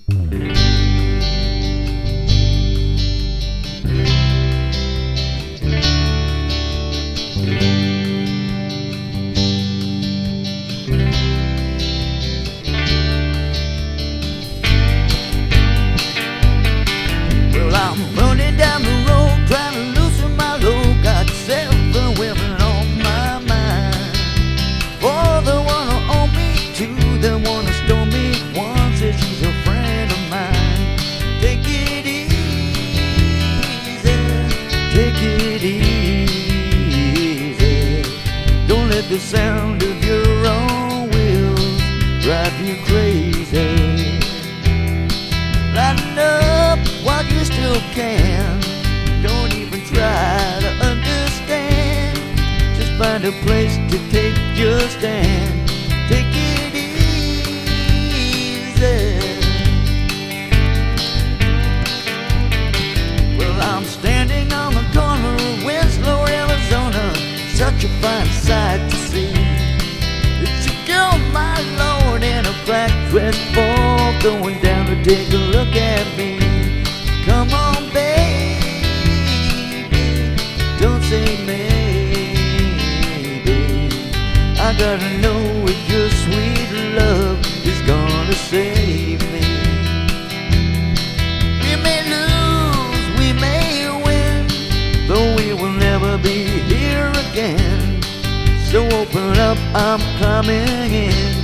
Well, I'm running down the road trying to loosen my load. Got 7 women on my mind. 4 that wanna own me, 2 that wanna stone me, 1 says she's a friend of mine. Take it easy, take it easy. Don't let the sound of your own wheels drive you crazy. Lighten up while you still can. Don't even try to understand. Just find a place to take your stand. Take it easy. Well, I'm standing on the corner of Winslow, Arizona. Such a fine sight to see. It's a girl, my lord, in a black dress, ball going down to take a look at me. Come on, baby, don't say maybe. I gotta know if your sweet love is gonna save me. We may lose, we may win, though we will never be here again. So open up, I'm coming in.